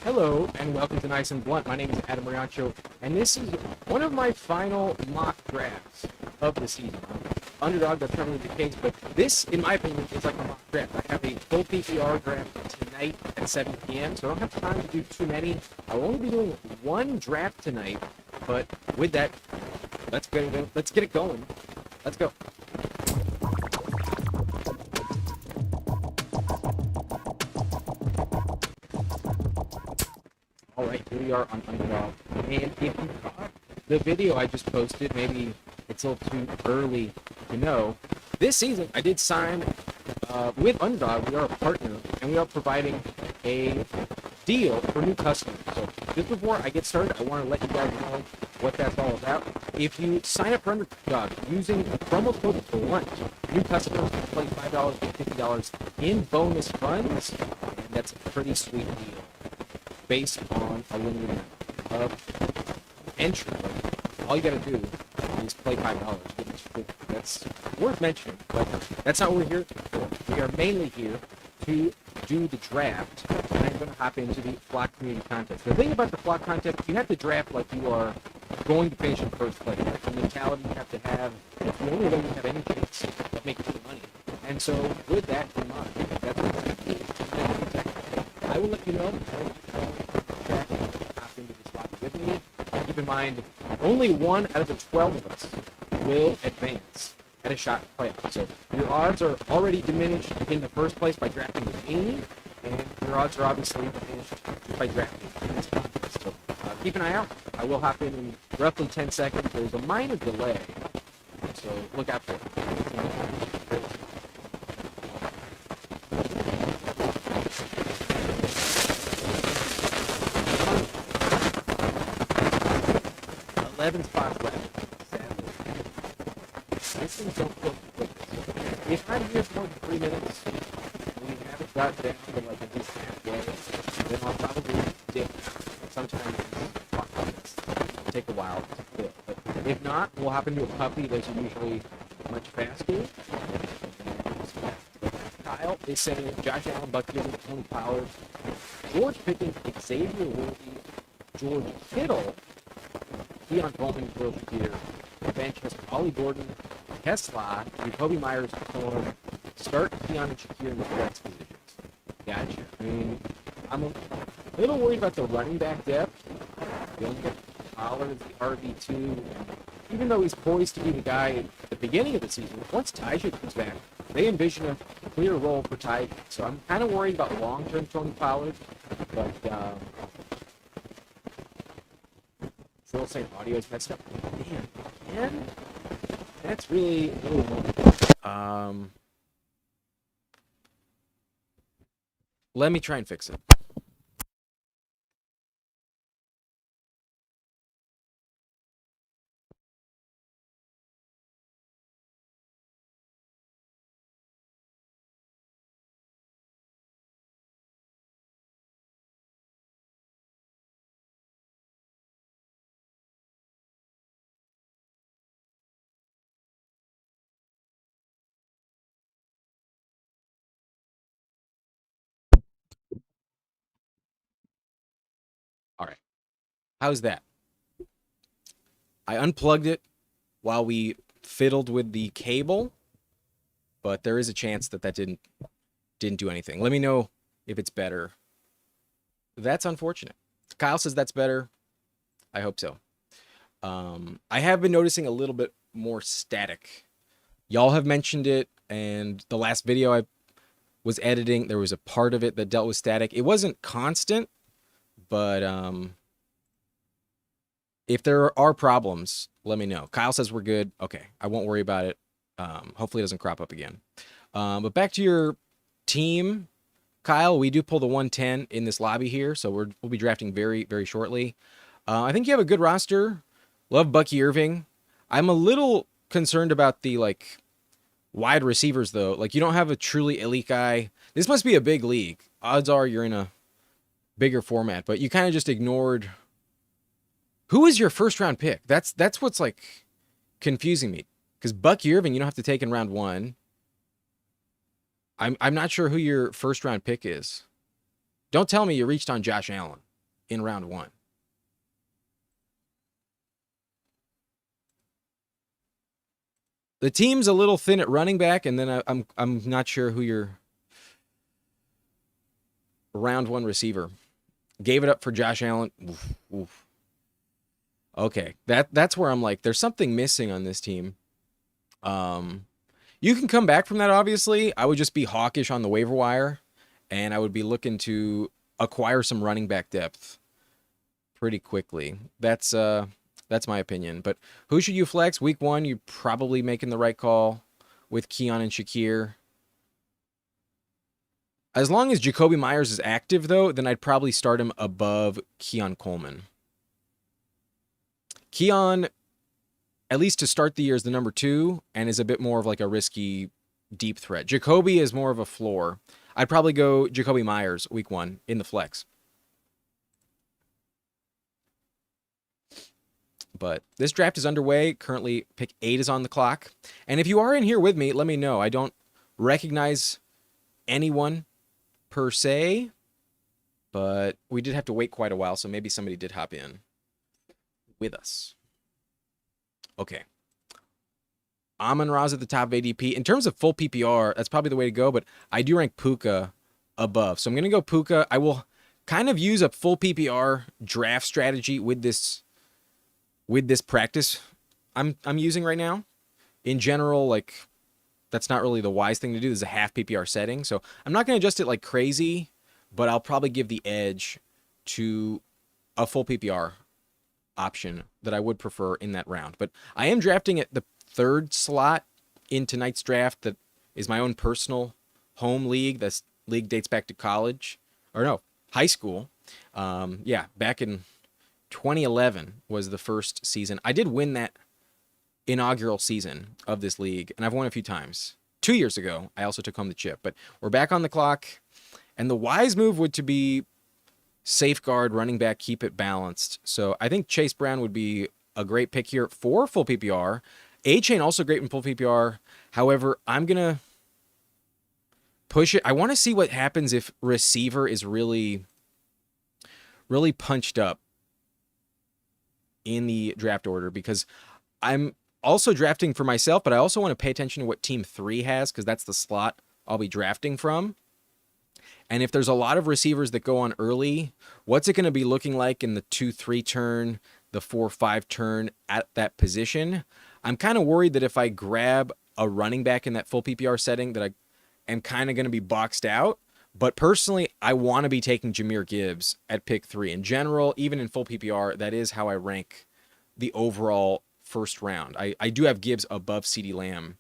Hello and welcome to Nice and Blunt. My name is Adam Riancho, and this is one of my final mock drafts of the season. Underdog, that's probably the case, but this, in my opinion, is like a mock draft. I have a full PPR draft tonight at 7 p.m., so I don't have time to do too many. I will only be doing one draft tonight, but with that, let's get it going. Let's go. All right, here we are on Underdog. And if you caught the video I just posted, maybe it's a little too early to know. This season, I did sign with Underdog. We are a partner, and we are providing a deal for new customers. So just before I get started, I want to let you guys know what that's all about. If you sign up for Underdog using promo code BLUNT, new customers can play $5 to $50 in bonus funds, and that's a pretty sweet deal based on a limited amount of entry. All you gotta do is play $5. That's worth mentioning, but that's not what we're here for. We are mainly here to do the draft, and I'm gonna hop into the flock community contest. The thing about the flock contest, you have to draft like you are going to finish in first place. Like the mentality you have to have, it's the only way you have any chance of making good money. And so with that in mind, that's what we're gonna do. I will let you know into this lobby with me. Keep in mind, only one out of the 12 of us will advance at a shot playoff. So your odds are already diminished in the first place by drafting with me, and your odds are obviously diminished by drafting in this contest. So keep an eye out. I will hop in roughly 10 seconds. There's a minor delay, so look out for it. 11 spots left, sadly. This thing don't feel quick. If I'm here for more than 3 minutes, and we haven't got down to like at least halfway, then I'll probably dip. Sometimes it's take a while to fill. But if not, we'll hop into a puppy. Those are usually much faster. Kyle is saying Josh Allen, Bucky, Tony Pollard, George Pickens, Xavier Worthy, George Kittle, Deion Bowman, Will Shakir, bench has Ollie Gordon, Tesla, Jacoby Myers, Thorne, start Deion and Shakir in the flex positions. Gotcha. I mean, I'm a little worried about the running back depth. You only get Pollard as the RB2. Even though he's poised to be the guy at the beginning of the season, once Tyja comes back, they envision a clear role for Tyja. So I'm kind of worried about long-term Tony Pollard, but Phil saying audio is messed up. Damn, man. That's really let me try and fix it. All right. How's that? I unplugged it while we fiddled with the cable, but there is a chance that didn't do anything. Let me know if it's better. That's unfortunate. Kyle says that's better. I hope so. I have been noticing a little bit more static. Y'all have mentioned it, and the last video I was editing, there was a part of it that dealt with static. It wasn't constant, but if there are problems, let me know. Kyle says we're good. Okay, I won't worry about it. Hopefully it doesn't crop up again. But back to your team, Kyle, we do pull the 110 in this lobby here, so we'll be drafting very, very shortly. I think you have a good roster. Love Bucky Irving. I'm a little concerned about the wide receivers though. Like, you don't have a truly elite guy. This must be a big league. Odds are you're in a bigger format, but you kind of just ignored. Who is your first round pick? That's what's like confusing me. Because Bucky Irving, you don't have to take in round 1. I'm not sure who your first round pick is. Don't tell me you reached on Josh Allen. in round 1. The team's a little thin at running back, and then I'm not sure who your round 1 receiver. Gave it up for Josh Allen. Oof, oof. Okay, that's where I'm like, there's something missing on this team. You can come back from that, obviously. I would just be hawkish on the waiver wire, and I would be looking to acquire some running back depth pretty quickly. That's my opinion. But who should you flex? Week 1, you're probably making the right call with Keon and Shakir. As long as Jacoby Myers is active, though, then I'd probably start him above Keon Coleman. Keon, at least to start the year, is the number 2 and is a bit more of like a risky deep threat. Jacoby is more of a floor. I'd probably go Jacoby Myers week 1 in the flex. But this draft is underway. Currently, pick 8 is on the clock. And if you are in here with me, let me know. I don't recognize anyone per se, but we did have to wait quite a while, so maybe somebody did hop in with us. Okay. Amon-Ra's at the top of ADP. In terms of full PPR, that's probably the way to go, but I do rank Puka above. So I'm going to go Puka. I will kind of use a full PPR draft strategy with this practice I'm using right now. In general, like, that's not really the wise thing to do. This is a half PPR setting, so I'm not going to adjust it like crazy, but I'll probably give the edge to a full PPR option that I would prefer in that round. But I am drafting at the 3rd slot in tonight's draft. That is my own personal home league. This league dates back to college, or no, high school. Back in 2011 was the first season. I did win that inaugural season of this league, and I've won a few times. 2 years ago, I also took home the chip, but we're back on the clock, and the wise move would to be safeguard running back, keep it balanced. So I think Chase Brown would be a great pick here for full PPR. A-Chain also great in full PPR. However, I'm going to push it. I want to see what happens if receiver is really, really punched up in the draft order, because I'm also drafting for myself, but I also want to pay attention to what team 3 has, because that's the slot I'll be drafting from. And if there's a lot of receivers that go on early, what's it going to be looking like in the 2-3 turn, the 4-5 turn at that position? I'm kind of worried that if I grab a running back in that full PPR setting, that I am kind of going to be boxed out. But personally, I want to be taking Jahmyr Gibbs at pick 3. In general, even in full PPR, that is how I rank the overall first round. I do have Gibbs above CeeDee Lamb,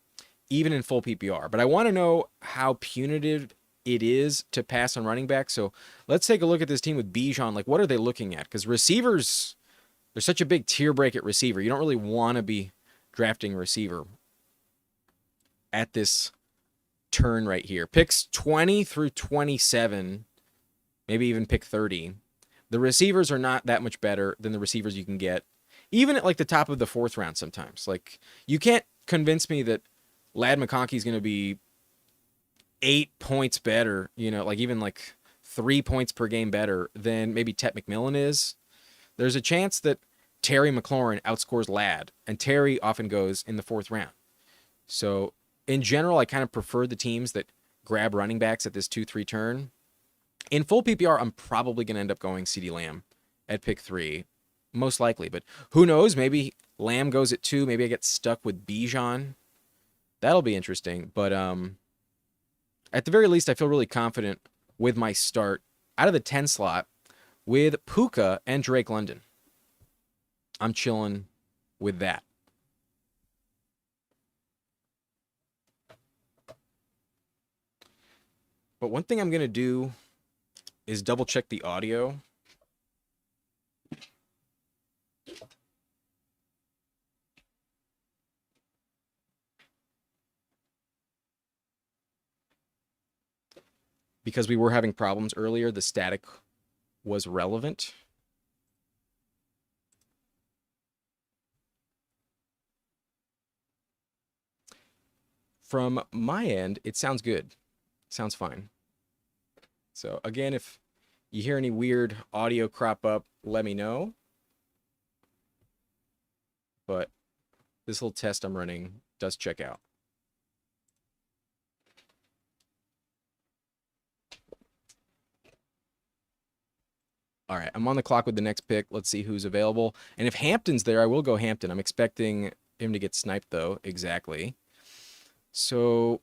even in full PPR. But I want to know how punitive it is to pass on running back. So let's take a look at this team with Bijan. Like, what are they looking at? Because receivers, there's such a big tier break at receiver. You don't really want to be drafting receiver at this turn right here. Picks 20 through 27, maybe even pick 30. The receivers are not that much better than the receivers you can get, even at like the top of the 4th round sometimes. Like, you can't convince me that Ladd McConkey is going to be 8 points better, like even like 3 points per game better than maybe Tet McMillan is. There's a chance that Terry McLaurin outscores Ladd, and Terry often goes in the 4th round. So in general, I kind of prefer the teams that grab running backs at this 2-3 turn. In full PPR, I'm probably going to end up going CeeDee Lamb at pick 3, most likely. But who knows? Maybe Lamb goes at 2. Maybe I get stuck with Bijan. That'll be interesting. But at the very least, I feel really confident with my start out of the 10 slot with Puka and Drake London. I'm chilling with that. But one thing I'm going to do is double check the audio. Because we were having problems earlier, the static was relevant. From my end, it sounds good. Sounds fine. So again, if you hear any weird audio crop up, let me know. But this little test I'm running does check out. All right, I'm on the clock with the next pick. Let's see who's available. And if Hampton's there, I will go Hampton. I'm expecting him to get sniped, though. Exactly. So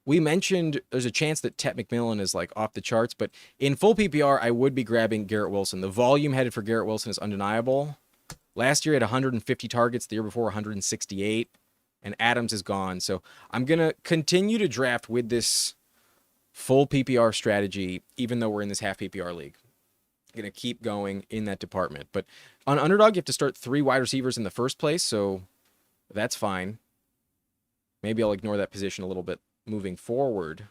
we mentioned there's a chance that Tet McMillan is like off the charts, but in full PPR, I would be grabbing Garrett Wilson. The volume headed for Garrett Wilson is undeniable. Last year he had 150 targets, the year before 168, and Adams is gone. So I'm going to continue to draft with this full PPR strategy, even though we're in this half PPR league. I'm going to keep going in that department. But on Underdog, you have to start 3 wide receivers in the first place, so that's fine. Maybe I'll ignore that position a little bit moving forward.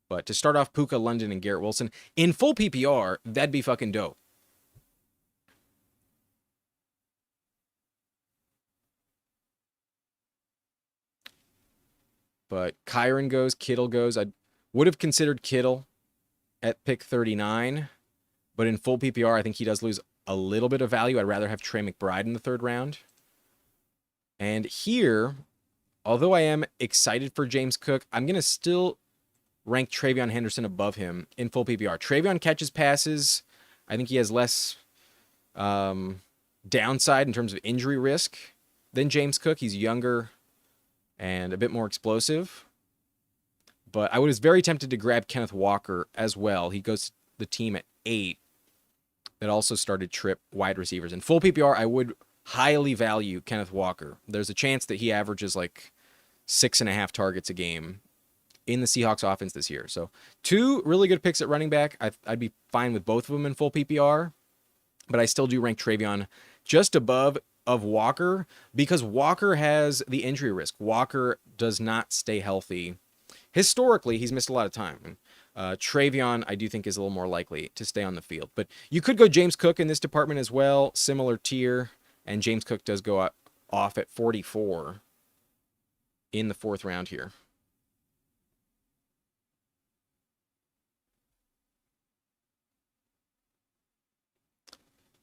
But to start off Puka, London, and Garrett Wilson in full PPR, that'd be fucking dope. But Kyron goes, Kittle goes. I would have considered Kittle at pick 39, but in full PPR, I think he does lose a little bit of value. I'd rather have Trey McBride in the 3rd round. And here, although I am excited for James Cook, I'm going to still rank Travion Henderson above him in full PPR. Travion catches passes. I think he has less downside in terms of injury risk than James Cook. He's younger and a bit more explosive. But I was very tempted to grab Kenneth Walker as well. He goes to the team at 8 that also started trip wide receivers. In full PPR, I would highly value Kenneth Walker. There's a chance that he averages like 6.5 targets a game in the Seahawks offense this year. So 2 really good picks at running back. I'd be fine with both of them in full PPR, but I still do rank Travion just above of Walker because Walker has the injury risk. Walker does not stay healthy. Historically, he's missed a lot of time. Travion, I do think, is a little more likely to stay on the field. But you could go James Cook in this department as well, similar tier, and James Cook does go off at 44 in the 4th round here.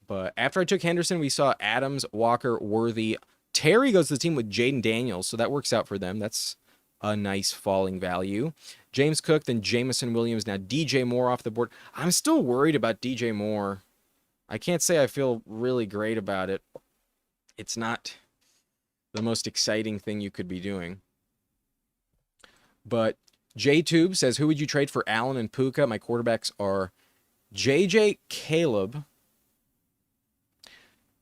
But after I took Henderson, we saw Adams, Walker, Worthy. Terry goes to the team with Jaden Daniels, so that works out for them. That's a nice falling value. James Cook, then Jamison Williams. Now DJ Moore off the board. I'm still worried about DJ Moore. I can't say I feel really great about it. It's not the most exciting thing you could be doing. But J-Tube says, who would you trade for Allen and Puka? My quarterbacks are JJ, Caleb,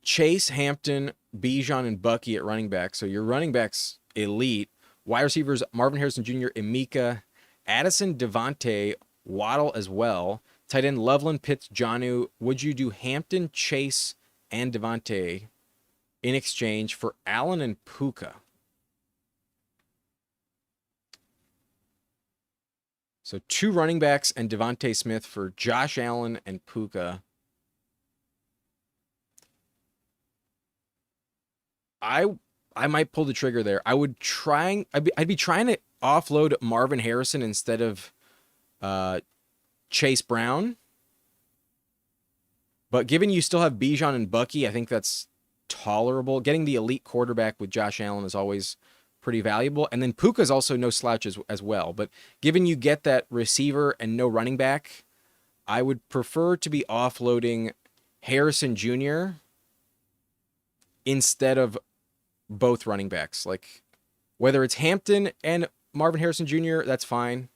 Chase, Hampton, Bijan, and Bucky at running back. So your running backs elite. Wide receivers, Marvin Harrison Jr., Emeka, Addison, Devontae, Waddle as well. Tight end, Loveland, Pitts, Jonnu. Would you do Hampton, Chase, and Devontae in exchange for Allen and Puka? So 2 running backs and Devontae Smith for Josh Allen and Puka. I might pull the trigger there. I'd be trying to offload Marvin Harrison instead of Chase Brown. But given you still have Bijan and Bucky, I think that's tolerable. Getting the elite quarterback with Josh Allen is always pretty valuable. And then Puka's also no slouch as well. But given you get that receiver and no running back, I would prefer to be offloading Harrison Jr. instead of both running backs. Like, whether it's Hampton and Marvin Harrison Jr., that's fine.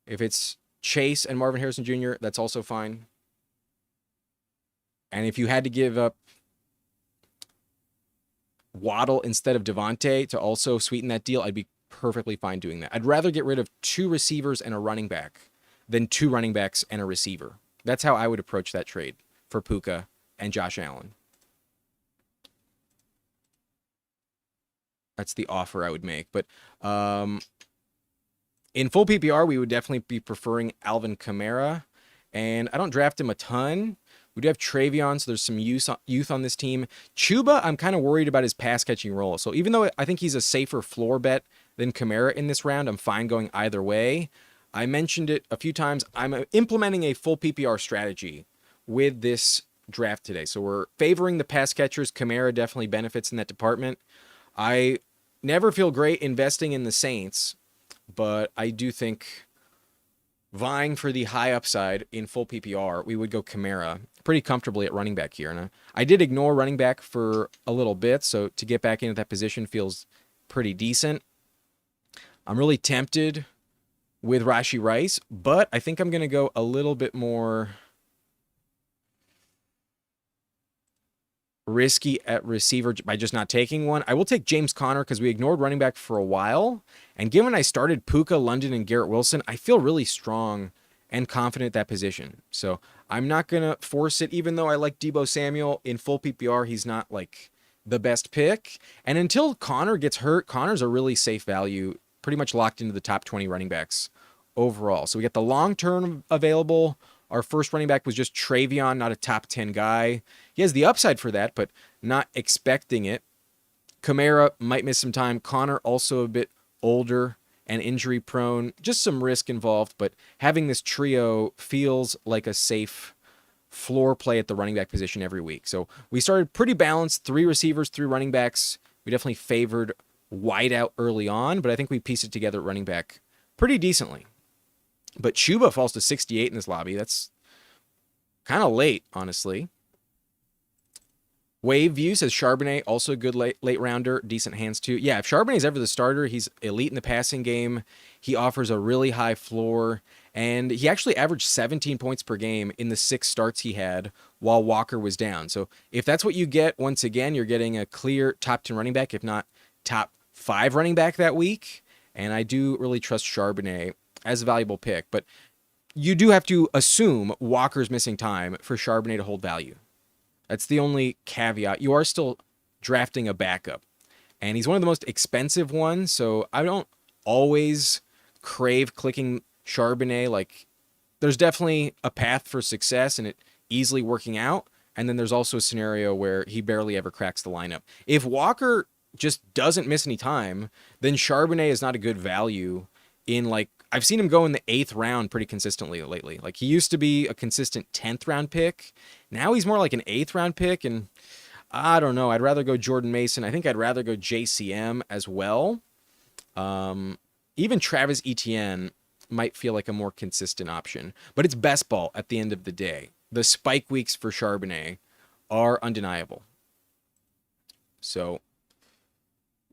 If it's Chase and Marvin Harrison Jr., that's also fine. And if you had to give up Waddle instead of Devontae to also sweeten that deal, I'd be perfectly fine doing that. I'd rather get rid of 2 receivers and a running back than 2 running backs and a receiver. That's how I would approach that trade for Puka and Josh Allen. That's the offer I would make. But in full PPR, we would definitely be preferring Alvin Kamara. And I don't draft him a ton. We do have Travion, so there's some youth on this team. Chuba, I'm kind of worried about his pass-catching role. So even though I think he's a safer floor bet than Kamara in this round. I'm fine going either way. I mentioned it a few times. I'm implementing a full PPR strategy with this draft today. So we're favoring the pass catchers. Kamara definitely benefits in that department. I never feel great investing in the Saints, but I do think vying for the high upside in full PPR, we would go Kamara pretty comfortably at running back here. And I did ignore running back for a little bit, so to get back into that position feels pretty decent. I'm really tempted with Rashee Rice, but I think I'm going to go a little bit more risky at receiver by just not taking one. I will take James Conner because we ignored running back for a while. And given I started Puka, London, and Garrett Wilson, I feel really strong and confident at that position. So I'm not going to force it, even though I like Deebo Samuel in full PPR. He's not like the best pick. And until Conner gets hurt, Conner's a really safe value, pretty much locked into the top 20 running backs overall. So we get the long term available. Our first running back was just Travion, not a top 10 guy. He has the upside for that, but not expecting it. Kamara might miss some time. Conner also a bit older and injury prone. Just some risk involved, but having this trio feels like a safe floor play at the running back position every week. So we started pretty balanced, 3 receivers, 3 running backs. We definitely favored wide out early on, but I think we pieced it together at running back pretty decently. But Chuba falls to 68 in this lobby. That's kind of late, honestly. Wave View says Charbonnet, also a good late rounder, decent hands too. Yeah, if Charbonnet's ever the starter, he's elite in the passing game. He offers a really high floor, and he actually averaged 17 points per game in the 6 starts he had while Walker was down. So if that's what you get, once again, you're getting a clear top 10 running back, if not top 5 running back that week. And I do really trust Charbonnet as a valuable pick, but you do have to assume Walker's missing time for Charbonnet to hold value. That's the only caveat. You are still drafting a backup, and he's one of the most expensive ones, so I don't always crave clicking Charbonnet. Like, there's definitely a path for success and it easily working out, and then there's also a scenario where he barely ever cracks the lineup. If Walker just doesn't miss any time, then Charbonnet is not a good value in, like, I've seen him go in the 8th round pretty consistently lately. Like, he used to be a consistent 10th round pick. Now he's more like an 8th round pick, and I don't know. I'd rather go Jordan Mason. I think I'd rather go JCM as well. Even Travis Etienne might feel like a more consistent option. But it's best ball at the end of the day. The spike weeks for Charbonnet are undeniable. So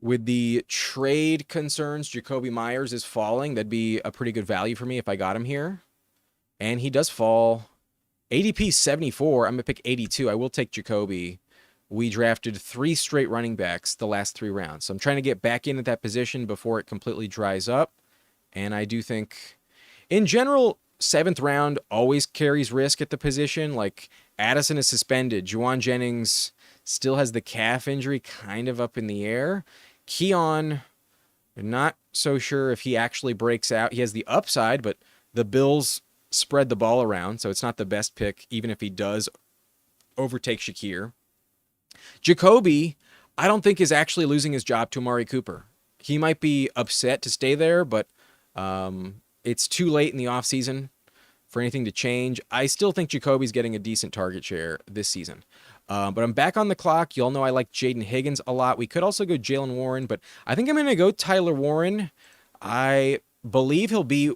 with the trade concerns, Jacoby Myers is falling. That'd be a pretty good value for me if I got him here. And he does fall. ADP 74. I'm going to pick 82. I will take Jacoby. We drafted 3 straight running backs the last 3 rounds. So I'm trying to get back into that position before it completely dries up. And I do think, in general, 7th round always carries risk at the position. Like, Addison is suspended. Juwan Jennings still has the calf injury kind of up in the air. Keon, not so sure if he actually breaks out. He has the upside, but the Bills spread the ball around, so it's not the best pick, even if he does overtake Shakir. Jacoby, I don't think is actually losing his job to Amari Cooper. He might be upset to stay there, but it's too late in the offseason for anything to change. I still think Jacoby's getting a decent target share this season. But I'm back on the clock. You all know I like Jaden Higgins a lot. We could also go Jalen Warren, but I think I'm going to go Tyler Warren. I believe he'll be,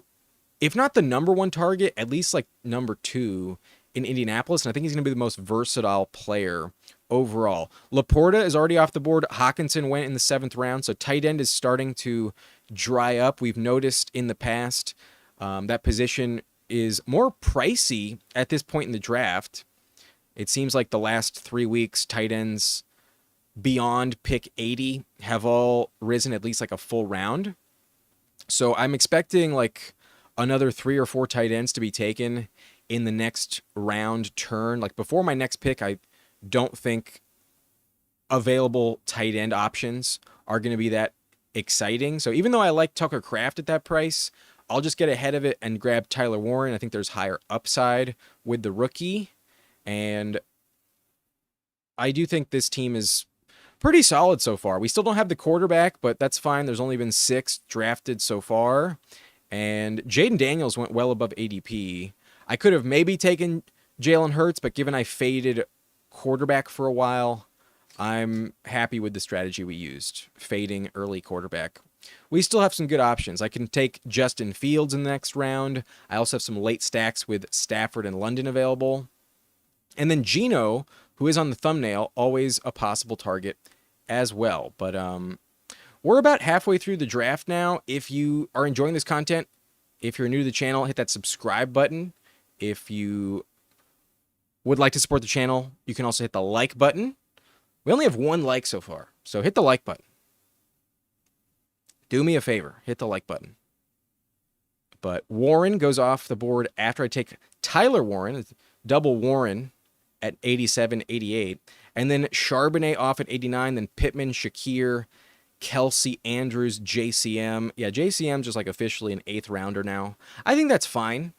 if not the number 1 target, at least like number 2 in Indianapolis. And I think he's going to be the most versatile player overall. Laporta is already off the board. Hawkinson went in the 7th round, so tight end is starting to dry up. We've noticed in the past that position is more pricey at this point in the draft. It seems like the last 3 weeks, tight ends beyond pick 80 have all risen at least like a full round. So I'm expecting like another 3 or 4 tight ends to be taken in the next round turn. Like, before my next pick, I don't think available tight end options are going to be that exciting. So even though I like Tucker Kraft at that price, I'll just get ahead of it and grab Tyler Warren. I think there's higher upside with the rookie. And I do think this team is pretty solid so far. We still don't have the quarterback, but that's fine. There's only been 6 drafted so far. And Jaden Daniels went well above ADP. I could have maybe taken Jalen Hurts, but given I faded quarterback for a while, I'm happy with the strategy we used, fading early quarterback. We still have some good options. I can take Justin Fields in the next round. I also have some late stacks with Stafford and London available. And then Geno, who is on the thumbnail, always a possible target as well. But we're about halfway through the draft now. If you are enjoying this content, if you're new to the channel, hit that subscribe button. If you would like to support the channel, you can also hit the like button. We only have 1 like so far, so hit the like button. Do me a favor, hit the like button. But Warren goes off the board after I take Tyler Warren, double Warren at 87, 88. And then Charbonnet off at 89, then Pittman, Shakir, Kelsey, Andrews, JCM. Yeah, JCM just like officially an 8th rounder now. I think that's fine.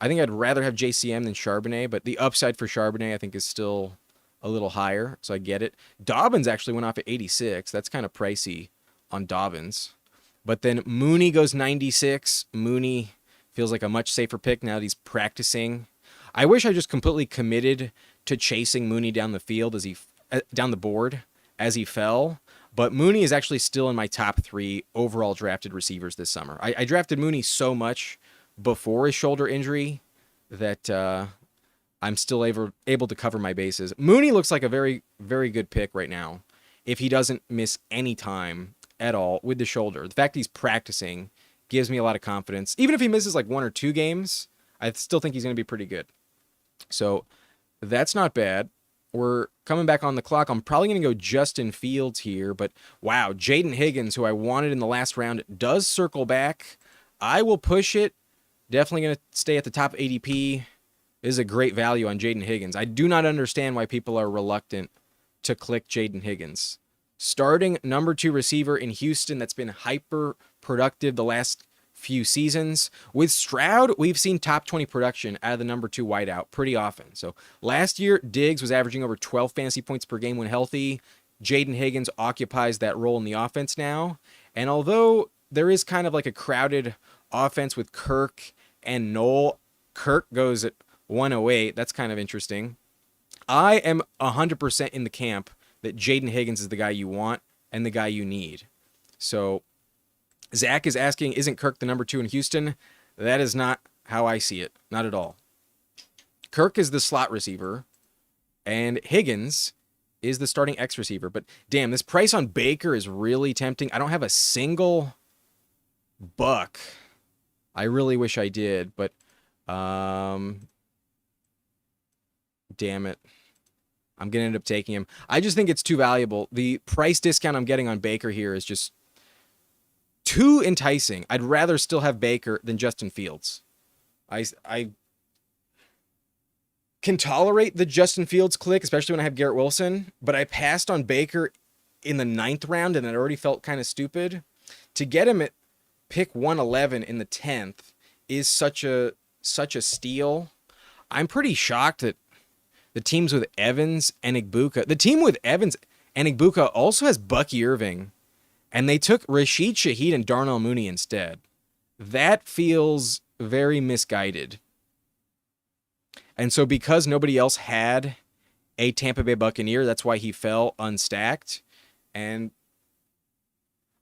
I think I'd rather have JCM than Charbonnet, but the upside for Charbonnet I think is still a little higher, so I get it. Dobbins actually went off at 86. That's kind of pricey on Dobbins. But then Mooney goes 96. Mooney feels like a much safer pick now that he's practicing. I wish I just completely committed to chasing Mooney down the field as he down the board as he fell. But Mooney is actually still in my top 3 overall drafted receivers this summer. I drafted Mooney so much before his shoulder injury that I'm still able to cover my bases. Mooney looks like a very, very good pick right now if he doesn't miss any time at all with the shoulder. The fact he's practicing gives me a lot of confidence. Even if he misses like 1 or 2 games, I still think he's going to be pretty good. So that's not bad. We're coming back on the clock. I'm probably going to go Justin Fields here, but wow, Jaden Higgins, who I wanted in the last round, does circle back. I will push it. Definitely going to stay at the top ADP. This is a great value on Jaden Higgins. I do not understand why people are reluctant to click Jaden Higgins. Starting number 2 receiver in Houston that's been hyper productive the last few seasons. With Stroud, we've seen top 20 production out of the number 2 wideout pretty often. So last year, Diggs was averaging over 12 fantasy points per game when healthy. Jaden Higgins occupies that role in the offense now. And although there is kind of like a crowded offense with Kirk and Noel, Kirk goes at 108. That's kind of interesting. I am 100% in the camp that Jaden Higgins is the guy you want and the guy you need. So Zach is asking, isn't Kirk the number 2 in Houston? That is not how I see it. Not at all. Kirk is the slot receiver, and Higgins is the starting X receiver. But damn, this price on Baker is really tempting. I don't have a single buck. I really wish I did, but damn it. I'm going to end up taking him. I just think it's too valuable. The price discount I'm getting on Baker here is just too enticing. I'd rather still have Baker than Justin Fields. I can tolerate the Justin Fields click, especially when I have Garrett Wilson, but I passed on Baker in the 9th round, and it already felt kind of stupid. To get him at pick 111 in the 10th is such a steal. I'm pretty shocked that the teams with Evans and Igbuka, the team with Evans and Igbuka also has Bucky Irving, and they took Rashid Shaheed and Darnell Mooney instead. That feels very misguided. And so because nobody else had a Tampa Bay Buccaneer, that's why he fell unstacked. And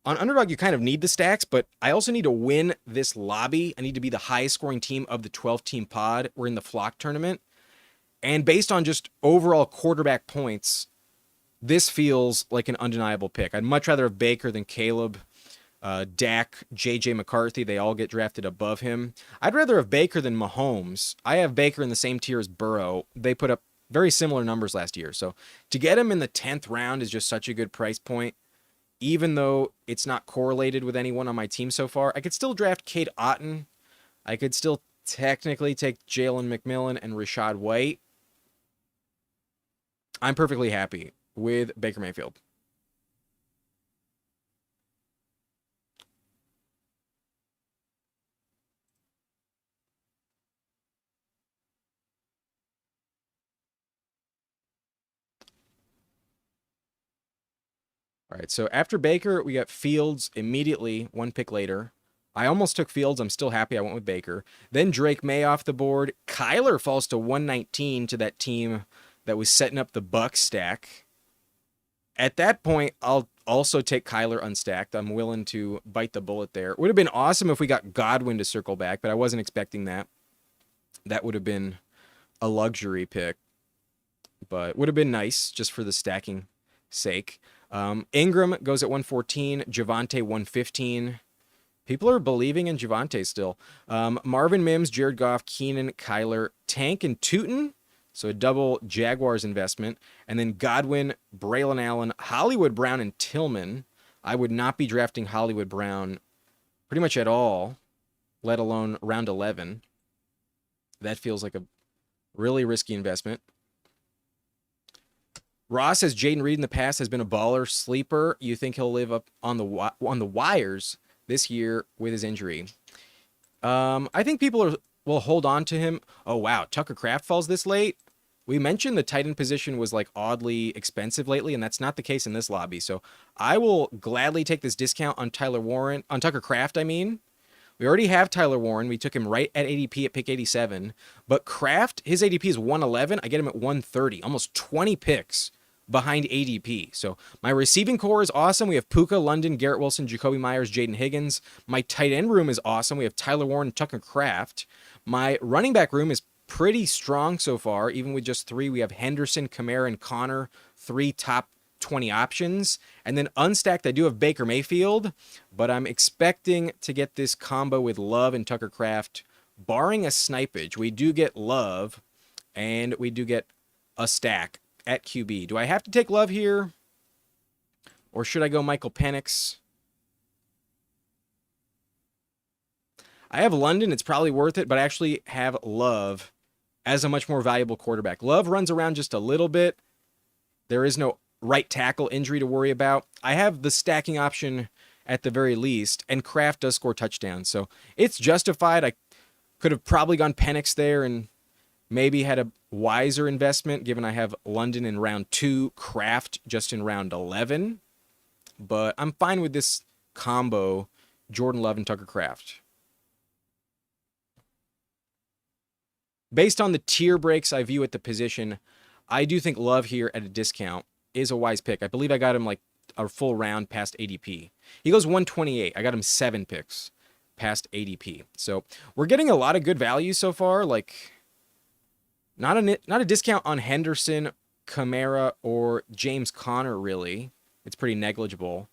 on Underdog, you kind of need the stacks, but I also need to win this lobby. I need to be the highest scoring team of the 12-team pod. We're in the Flock tournament. And based on just overall quarterback points, this feels like an undeniable pick. I'd much rather have Baker than Caleb, Dak, J.J. McCarthy. They all get drafted above him. I'd rather have Baker than Mahomes. I have Baker in the same tier as Burrow. They put up very similar numbers last year. So to get him in the 10th round is just such a good price point. Even though it's not correlated with anyone on my team so far, I could still draft Cade Otton. I could still technically take Jalen McMillan and Rashad White. I'm perfectly happy with Baker Mayfield. All right, so after Baker, we got Fields immediately, one pick later. I almost took Fields. I'm still happy I went with Baker. Then Drake May off the board. Kyler falls to 119 to that team that was setting up the Buck stack. At that point, I'll also take Kyler unstacked. I'm willing to bite the bullet there. It would have been awesome if we got Godwin to circle back, but I wasn't expecting that. That would have been a luxury pick, but would have been nice just for the stacking sake. Ingram goes at 114, Javonte 115. People are believing in Javonte still. Marvin Mims, Jared Goff, Keenan, Kyler, Tank, and Tootin. So a double Jaguars investment. And then Godwin, Braylon Allen, Hollywood Brown, and Tillman. I would not be drafting Hollywood Brown pretty much at all, let alone round 11. That feels like a really risky investment. Ross says Jaden Reed in the past has been a baller sleeper. You think he'll live up on the wires this year with his injury? I think people will hold on to him. Oh, wow. Tucker Kraft falls this late. We mentioned the tight end position was like oddly expensive lately, and that's not the case in this lobby. So I will gladly take this discount on Tucker Kraft, I mean. We already have Tyler Warren. We took him right at ADP at pick 87. But Kraft, his ADP is 111. I get him at 130, almost 20 picks behind ADP. So my receiving core is awesome. We have Puka, London, Garrett Wilson, Jacoby Myers, Jaden Higgins. My tight end room is awesome. We have Tyler Warren, Tucker Kraft. My running back room is pretty strong so far. Even with just 3, we have Henderson, Kamara, and Connor. 3 top 20 options. And then unstacked, I do have Baker Mayfield, but I'm expecting to get this combo with Love and Tucker Kraft. Barring a snipage, we do get Love, and we do get a stack at QB. Do I have to take Love here? Or should I go Michael Penix? I have London. It's probably worth it, but I actually have Love as a much more valuable quarterback. Love runs around just a little bit. There is no right tackle injury to worry about. I have the stacking option at the very least, and Kraft does score touchdowns, so it's justified. I could have probably gone Penix there and maybe had a wiser investment, given I have London in round 2, Kraft just in round 11, but I'm fine with this combo, Jordan Love and Tucker Kraft. Based on the tier breaks I view at the position, I do think Love here at a discount is a wise pick. I believe I got him like a full round past ADP. He goes 128. I got him 7 picks past ADP. So we're getting a lot of good value so far. Like not a discount on Henderson, Kamara, or James Conner really. It's pretty negligible.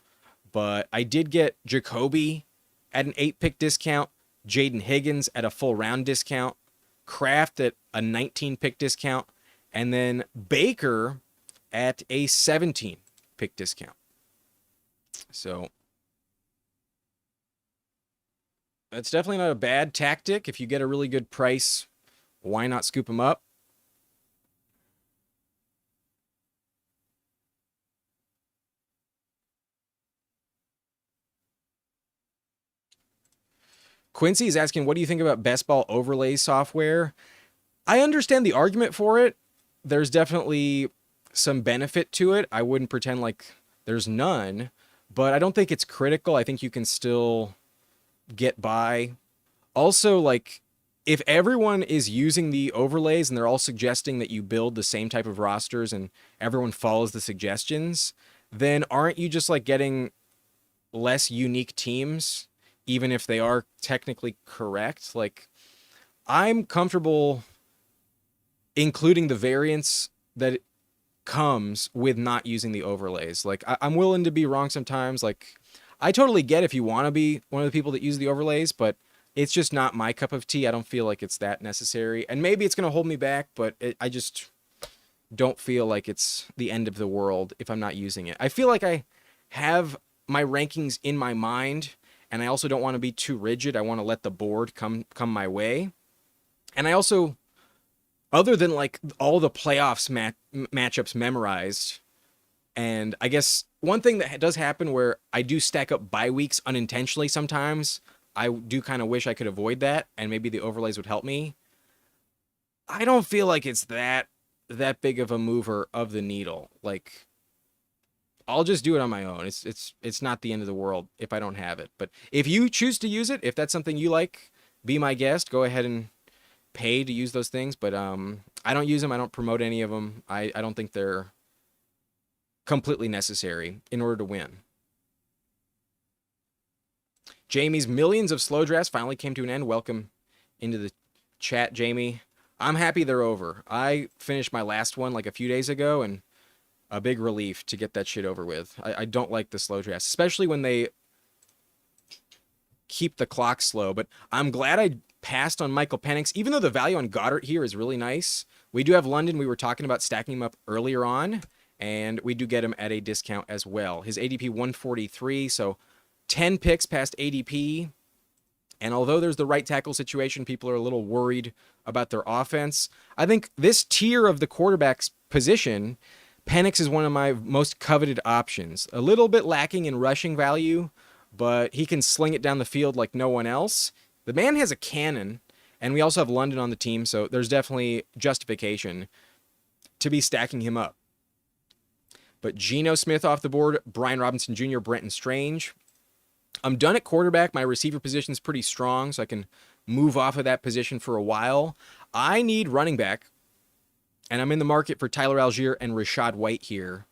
But I did get Jacoby at an 8-pick discount, Jaden Higgins at a full round discount, Kraft at a 19-pick discount, and then Baker at a 17-pick discount. So that's definitely not a bad tactic. If you get a really good price, why not scoop them up? Quincy is asking, what do you think about best ball overlay software? I understand the argument for it. There's definitely some benefit to it. I wouldn't pretend like there's none, but I don't think it's critical. I think you can still get by. Also, like, if everyone is using the overlays and they're all suggesting that you build the same type of rosters and everyone follows the suggestions, then aren't you just like getting less unique teams, even if they are technically correct? Like, I'm comfortable including the variance that comes with not using the overlays. Like, I'm willing to be wrong sometimes. Like, I totally get if you want to be one of the people that use the overlays, but it's just not my cup of tea. I don't feel like it's that necessary. And maybe it's going to hold me back, but I just don't feel like it's the end of the world if I'm not using it. I feel like I have my rankings in my mind, and I also don't want to be too rigid. I want to let the board come my way. And I also, other than like all the playoffs matchups memorized, and I guess one thing that does happen where I do stack up bye weeks unintentionally sometimes, I do kind of wish I could avoid that, and maybe the overlays would help me. I don't feel like it's that big of a mover of the needle. Like, I'll just do it on my own. It's not the end of the world if I don't have it. But if you choose to use it, if that's something you like, be my guest. Go ahead and pay to use those things. But I don't use them. I don't promote any of them. I don't think they're completely necessary in order to win. Jamie's millions of slow drafts finally came to an end. Welcome into the chat, Jamie. I'm happy they're over. I finished my last one like a few days ago, and a big relief to get that shit over with. I don't like the slow drafts, especially when they keep the clock slow. But I'm glad I passed on Michael Penix, even though the value on Goddard here is really nice. We do have London. We were talking about stacking him up earlier on, and we do get him at a discount as well. His ADP 143, so 10 picks past ADP. And although there's the right tackle situation, people are a little worried about their offense. I think this tier of the quarterback's position, Penix is one of my most coveted options. A little bit lacking in rushing value, but he can sling it down the field like no one else. The man has a cannon, and we also have London on the team, so there's definitely justification to be stacking him up. But Geno Smith off the board, Brian Robinson Jr., Brenton Strange. I'm done at quarterback. My receiver position is pretty strong, so I can move off of that position for a while. I need running back, and I'm in the market for Tyler Algier and Rachaad White here,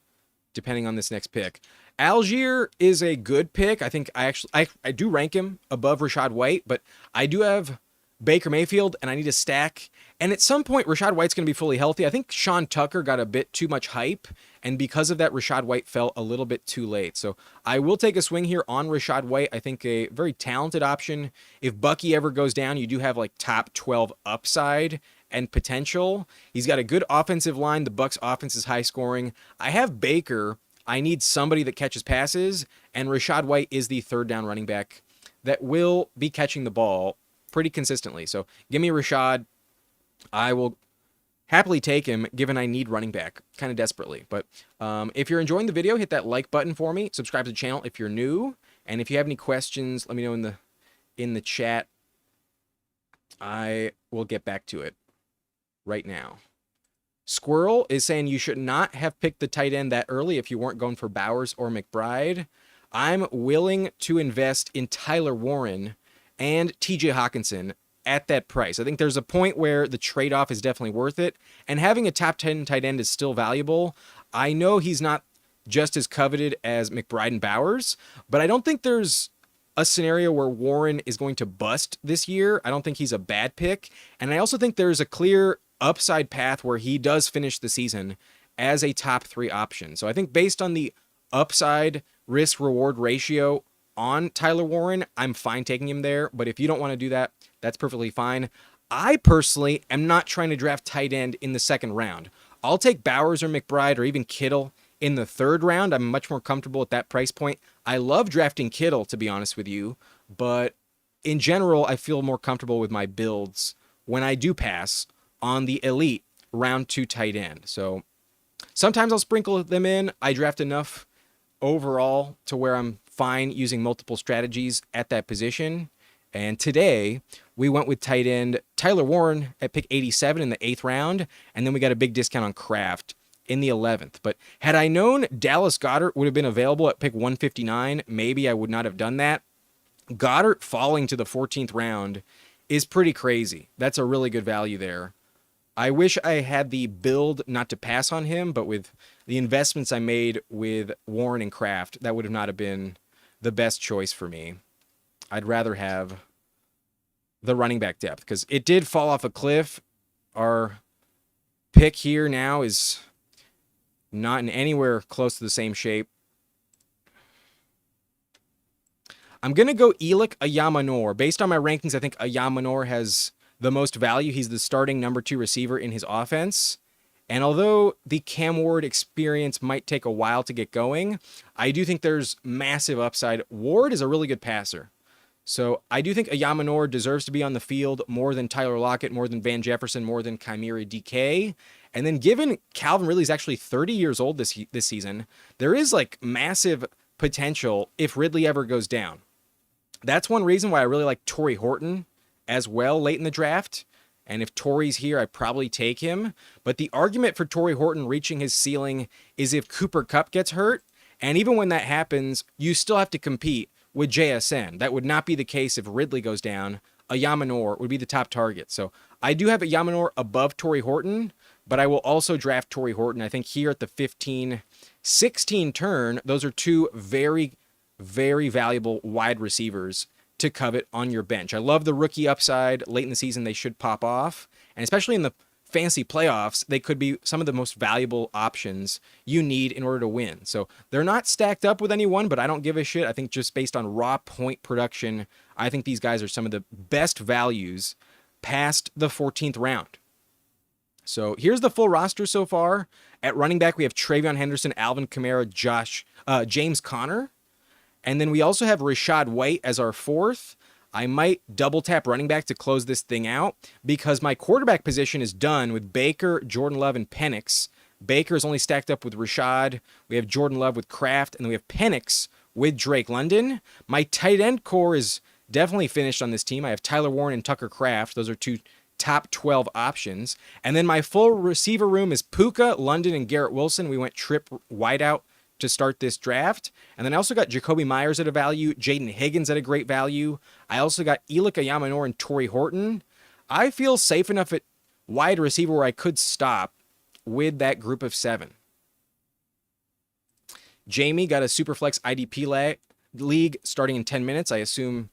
depending on this next pick. Algier is a good pick. I think I do rank him above Rachaad White, but I do have Baker Mayfield, and I need to stack. And at some point, Rachaad White's going to be fully healthy. I think Sean Tucker got a bit too much hype, and because of that, Rachaad White fell a little bit too late. So I will take a swing here on Rachaad White. I think a very talented option. If Bucky ever goes down, you do have like top 12 upside and potential. He's got a good offensive line. The Bucs offense is high scoring. I have Baker. I need somebody that catches passes, and Rachaad White is the third down running back that will be catching the ball pretty consistently. So give me Rachaad. I will happily take him, given I need running back kind of desperately. But if you're enjoying the video, hit that like button for me. Subscribe to the channel if you're new. And if you have any questions, let me know in the chat. I will get back to it right now. Squirrel is saying you should not have picked the tight end that early if you weren't going for Bowers or McBride. I'm willing to invest in Tyler Warren and TJ Hawkinson at that price. I think there's a point where the trade-off is definitely worth it, and having a top 10 tight end is still valuable. I know he's not just as coveted as McBride and Bowers, but I don't think there's a scenario where Warren is going to bust this year. I don't think he's a bad pick, and I also think there's a clear upside path where he does finish the season as a top 3 option. So I think based on the upside risk-reward ratio on Tyler Warren, I'm fine taking him there. But if you don't want to do that, that's perfectly fine. I personally am not trying to draft tight end in the second round. I'll take Bowers or McBride or even Kittle in the third round. I'm much more comfortable at that price point. I love drafting Kittle, to be honest with you, but in general, I feel more comfortable with my builds when I do pass on the elite round 2 tight end. So sometimes I'll sprinkle them in. I draft enough overall to where I'm fine using multiple strategies at that position. And today we went with tight end Tyler Warren at pick 87 in the 8th round, and then we got a big discount on Kraft in the 11th. But had I known Dallas Goedert would have been available at pick 159, maybe I would not have done that. Goddard falling to the 14th round is pretty crazy. That's a really good value there. I wish I had the build not to pass on him, but with the investments I made with Warren and Kraft, that would have not have been the best choice for me. I'd rather have the running back depth because it did fall off a cliff. Our pick here now is not in anywhere close to the same shape. I'm going to go Elick Ayamanor. Based on my rankings, I think Ayamanor has the most value. He's the starting number 2 receiver in his offense. And although the Cam Ward experience might take a while to get going, I do think there's massive upside. Ward is a really good passer. So I do think Ayamanor deserves to be on the field more than Tyler Lockett, more than Van Jefferson, more than Chimera DK. And then given Calvin Ridley's actually 30 years old this season, there is like massive potential if Ridley ever goes down. That's one reason why I really like Torrey Horton as well late in the draft. And if Torrey's here, I probably take him. But the argument for Torrey Horton reaching his ceiling is if Cooper Kupp gets hurt. And even when that happens, you still have to compete with JSN. That would not be the case if Ridley goes down. A Yamanor would be the top target. So I do have a Yamanor above Torrey Horton, but I will also draft Torrey Horton. I think here at the 15-16 turn, those are two very, very valuable wide receivers to covet on your bench. I love the rookie upside. Late in the season, they should pop off. And especially in the fantasy playoffs, they could be some of the most valuable options you need in order to win. So they're not stacked up with anyone, but I don't give a shit. I think just based on raw point production, I think these guys are some of the best values past the 14th round. So here's the full roster so far. At running back, we have Travion Henderson, Alvin Kamara, James Conner. And then we also have Rashad White as our fourth. I might double tap running back to close this thing out because my quarterback position is done with Baker, Jordan Love, and Penix. Baker is only stacked up with Rashad. We have Jordan Love with Kraft, and then we have Penix with Drake London. My tight end core is definitely finished on this team. I have Tyler Warren and Tucker Kraft. Those are two top 12 options. And then my full receiver room is Puka, London, and Garrett Wilson. We went trip wideout to start this draft. And then I also got Jacoby Myers at a value, Jaden Higgins at a great value. I also got Elika Yamanor and Torrey Horton. I feel safe enough at wide receiver where I could stop with that group of 7. Jamie got a Superflex IDP league starting in 10 minutes, I assume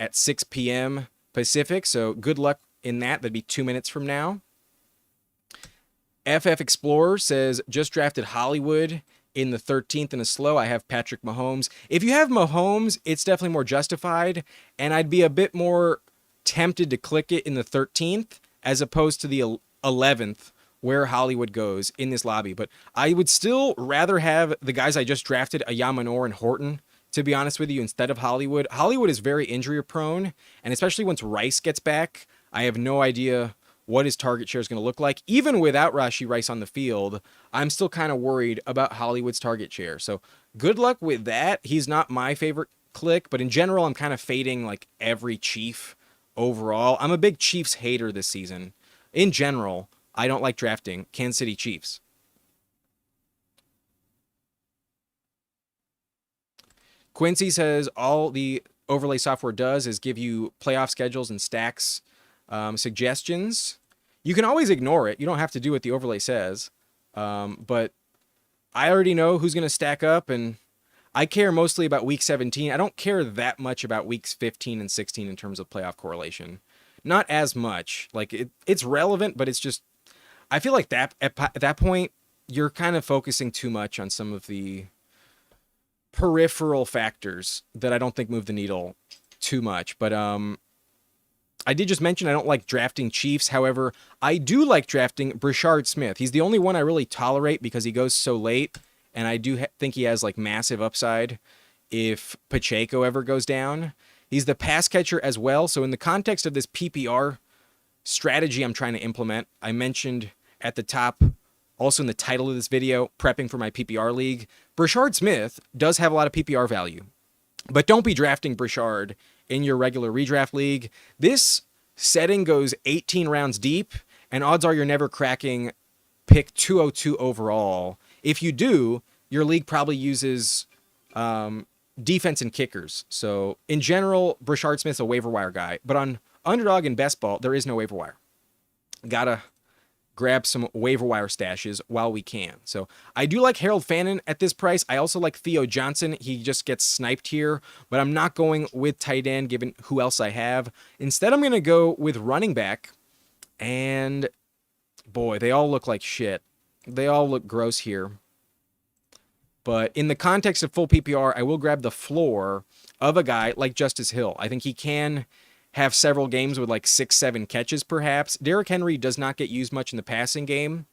at 6 p.m. Pacific. So good luck in that. That'd be 2 minutes from now. FF Explorer says, just drafted Hollywood in the 13th in a slow. I have Patrick Mahomes. If you have Mahomes, it's definitely more justified, and I'd be a bit more tempted to click it in the 13th as opposed to the 11th where Hollywood goes in this lobby. But I would still rather have the guys I just drafted, a Yamanor and Horton, to be honest with you, instead of Hollywood. Hollywood is very injury prone, and especially once Rice gets back, I have no idea what his target share is going to look like. Even without Rashee Rice on the field, I'm still kind of worried about Hollywood's target share. So good luck with that. He's not my favorite click, but in general, I'm kind of fading like every Chief overall. I'm a big Chiefs hater this season. In general, I don't like drafting Kansas City Chiefs. Quincy says all the overlay software does is give you playoff schedules and stacks suggestions. You can always ignore it. You don't have to do what the overlay says. But I already know who's going to stack up, and I care mostly about week 17. I don't care that much about weeks 15 and 16 in terms of playoff correlation. Not as much. Like it's relevant, but it's just, I feel like that at that point, you're kind of focusing too much on some of the peripheral factors that I don't think move the needle too much. But I did just mention I don't like drafting Chiefs. However, I do like drafting Brashard Smith. He's the only one I really tolerate because he goes so late, and I do think he has like massive upside if Pacheco ever goes down. He's the pass catcher as well. So in the context of this PPR strategy I'm trying to implement, I mentioned at the top, also in the title of this video, prepping for my PPR league, Brashard Smith does have a lot of PPR value. But don't be drafting Brashard in your regular redraft league. This setting goes 18 rounds deep, and odds are you're never cracking pick 202 overall. If you do, your league probably uses defense and kickers. So in general, Brashard Smith's a waiver wire guy. But on Underdog and Best Ball, there is no waiver wire. Gotta grab some waiver wire stashes while we can. So I do like Harold Fannin at this price. I also like Theo Johnson. He just gets sniped here, but I'm not going with tight end given who else I have. Instead, I'm going to go with running back, and boy, they all look like shit. They all look gross here. But in the context of full PPR, I will grab the floor of a guy like Justice Hill. I think he can have several games with like 6-7 catches perhaps. Derrick Henry does not get used much in the passing game,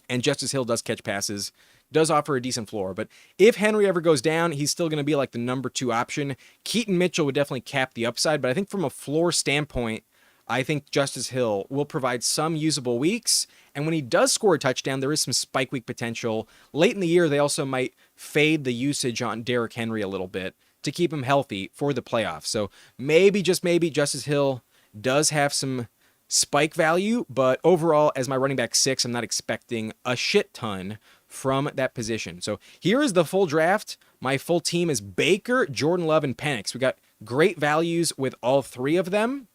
and Justice Hill does catch passes, does offer a decent floor. But if Henry ever goes down, he's still going to be like the number 2 option. Keaton Mitchell would definitely cap the upside, but I think from a floor standpoint, I think Justice Hill will provide some usable weeks, and when he does score a touchdown, there is some spike week potential. Late in the year, they also might fade the usage on Derrick Henry a little bit to keep him healthy for the playoffs. So maybe, just maybe, Justice Hill does have some spike value, but overall, as my running back 6, I'm not expecting a shit ton from that position. So here is the full draft. My full team is Baker, Jordan Love, and Penix. We got great values with all three of them.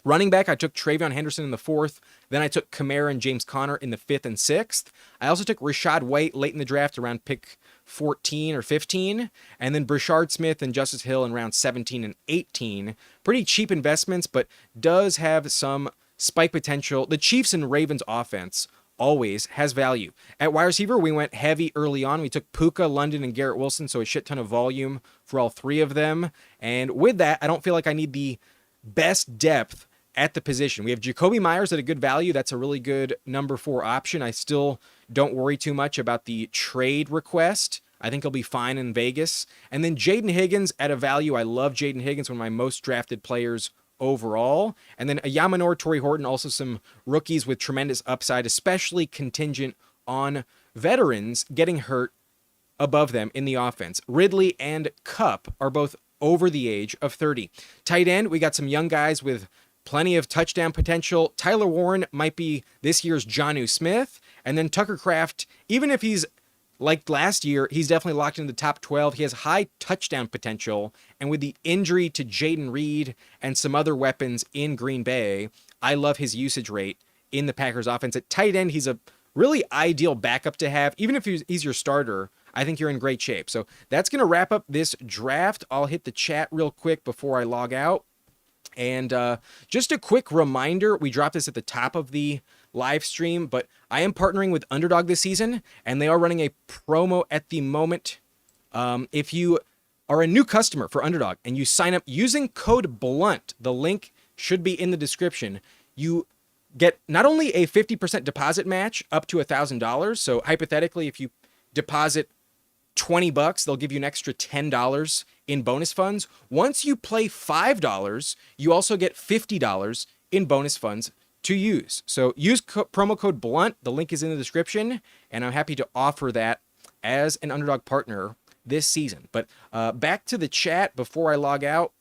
Running back, I took Travion Henderson in the 4th. Then I took Kamara and James Conner in the 5th and 6th. I also took Rashad White late in the draft around pick 14 or 15. And then Brashard Smith and Justice Hill in round 17 and 18. Pretty cheap investments, but does have some spike potential. The Chiefs and Ravens offense always has value. At wide receiver, we went heavy early on. We took Puka, London, and Garrett Wilson, so a shit ton of volume for all three of them. And with that, I don't feel like I need the best depth at the position. We have Jacoby Myers at a good value. That's a really good number 4 option. I still don't worry too much about the trade request. I think he'll be fine in Vegas. And then Jaden Higgins at a value. I love Jaden Higgins, one of my most drafted players overall. And then Ayamanor, Torrey Horton, also some rookies with tremendous upside, especially contingent on veterans getting hurt above them in the offense. Ridley and Kupp are both over the age of 30. Tight end, we got some young guys with plenty of touchdown potential. Tyler Warren might be this year's Jonnu Smith. And then Tucker Kraft, even if he's like last year, he's definitely locked into the top 12. He has high touchdown potential. And with the injury to Jaden Reed and some other weapons in Green Bay, I love his usage rate in the Packers offense. At tight end, he's a really ideal backup to have. Even if he's your starter, I think you're in great shape. So that's going to wrap up this draft. I'll hit the chat real quick before I log out. And just a quick reminder, we dropped this at the top of the live stream, but I am partnering with Underdog this season, and they are running a promo at the moment. If you are a new customer for Underdog and you sign up using code BLUNT, the link should be in the description, you get not only a 50% deposit match up to $1,000. So hypothetically, if you deposit $20, they'll give you an extra $10 in bonus funds. Once you play $5, you also get $50 in bonus funds to use. So use promo code BLUNT. The link is in the description, and I'm happy to offer that as an Underdog partner this season. But back to the chat before I log out.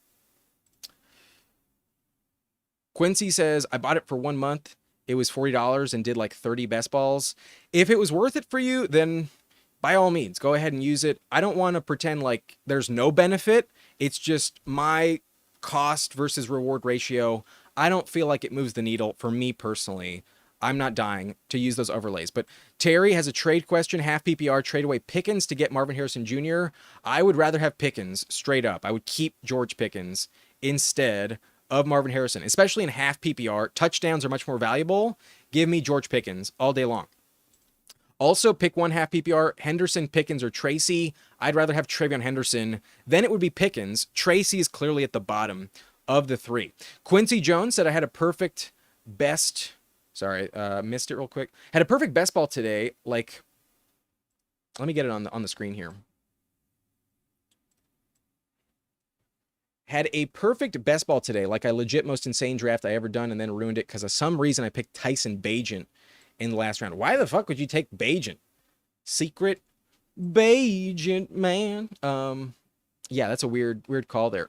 Quincy says, I bought it for 1 month. It was $40 and did like 30 best balls. If it was worth it for you, then by all means, go ahead and use it. I don't want to pretend like there's no benefit. It's just my cost versus reward ratio. I don't feel like it moves the needle for me personally. I'm not dying to use those overlays. But Terry has a trade question. Half PPR, trade away Pickens to get Marvin Harrison Jr. I would rather have Pickens straight up. I would keep George Pickens instead of Marvin Harrison, especially in half PPR. Touchdowns are much more valuable. Give me George Pickens all day long. Also, pick one half PPR, Henderson, Pickens, or Tracy. I'd rather have Travion Henderson. Then it would be Pickens. Tracy is clearly at the bottom of the three. Quincy Jones said I had a perfect best... Sorry, missed it real quick. Had a perfect best ball today. Like, let me get it on the screen here. Had a perfect best ball today. Like, I legit most insane draft I ever done and then ruined it because of some reason I picked Tyson Bagent in the last round. Why the fuck would you take Bagent? Secret Bagent, man. Yeah, that's a weird call there.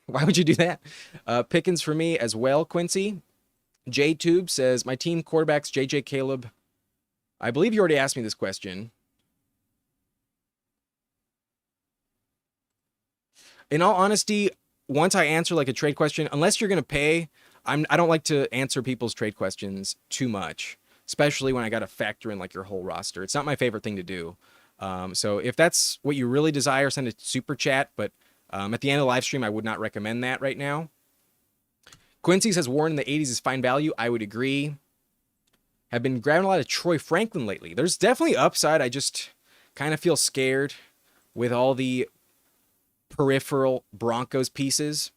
Why would you do that? Pickens for me as well, Quincy. J-Tube says, my team quarterbacks, JJ Caleb. I believe you already asked me this question. In all honesty, once I answer like a trade question, unless you're going to pay, I don't like to answer people's trade questions too much, especially when I got to factor in like your whole roster. It's not my favorite thing to do. So if that's what you really desire, send a super chat. But at the end of the live stream, I would not recommend that right now. Quincy says Warren in the 80s is fine value. I would agree. Have been grabbing a lot of Troy Franklin lately. There's definitely upside. I just kind of feel scared with all the peripheral Broncos pieces.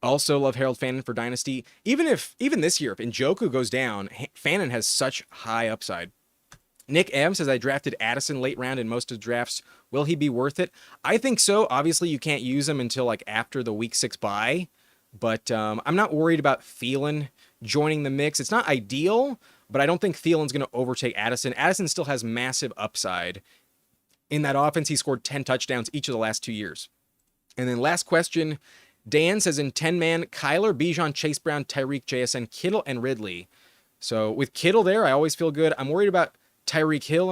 Also love Harold Fannin for Dynasty. Even this year, if Njoku goes down, Fannin has such high upside. Nick M says, I drafted Addison late round in most of the drafts. Will he be worth it? I think so. Obviously, you can't use him until like after the week 6 bye. But I'm not worried about Thielen joining the mix. It's not ideal, but I don't think Thielen's going to overtake Addison. Addison still has massive upside. In that offense, he scored 10 touchdowns each of the last 2 years. And then last question, Dan says in 10-man, Kyler, Bijan, Chase Brown, Tyreek, JSN, Kittle, and Ridley. So with Kittle there, I always feel good. I'm worried about Tyreek Hill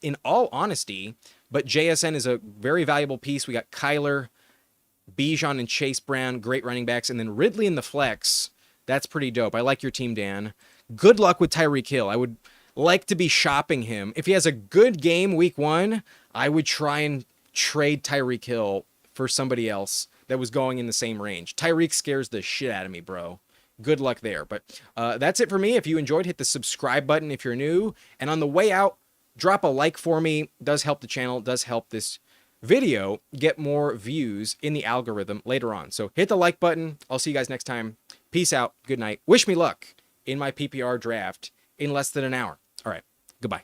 in all honesty, but JSN is a very valuable piece. We got Kyler, Bijan, and Chase Brown, great running backs, and then Ridley in the flex. That's pretty dope. I like your team, Dan. Good luck with Tyreek Hill. I would like to be shopping him. If he has a good game week 1, I would try and trade Tyreek Hill for somebody else that was going in the same range. Tyreek scares the shit out of me, bro. Good luck there. But that's it for me. If you enjoyed, hit the subscribe button if you're new. And on the way out, drop a like for me. It does help the channel. It does help this video get more views in the algorithm later on. So hit the like button. I'll see you guys next time. Peace out. Good night. Wish me luck in my PPR draft in less than an hour. All right. Goodbye.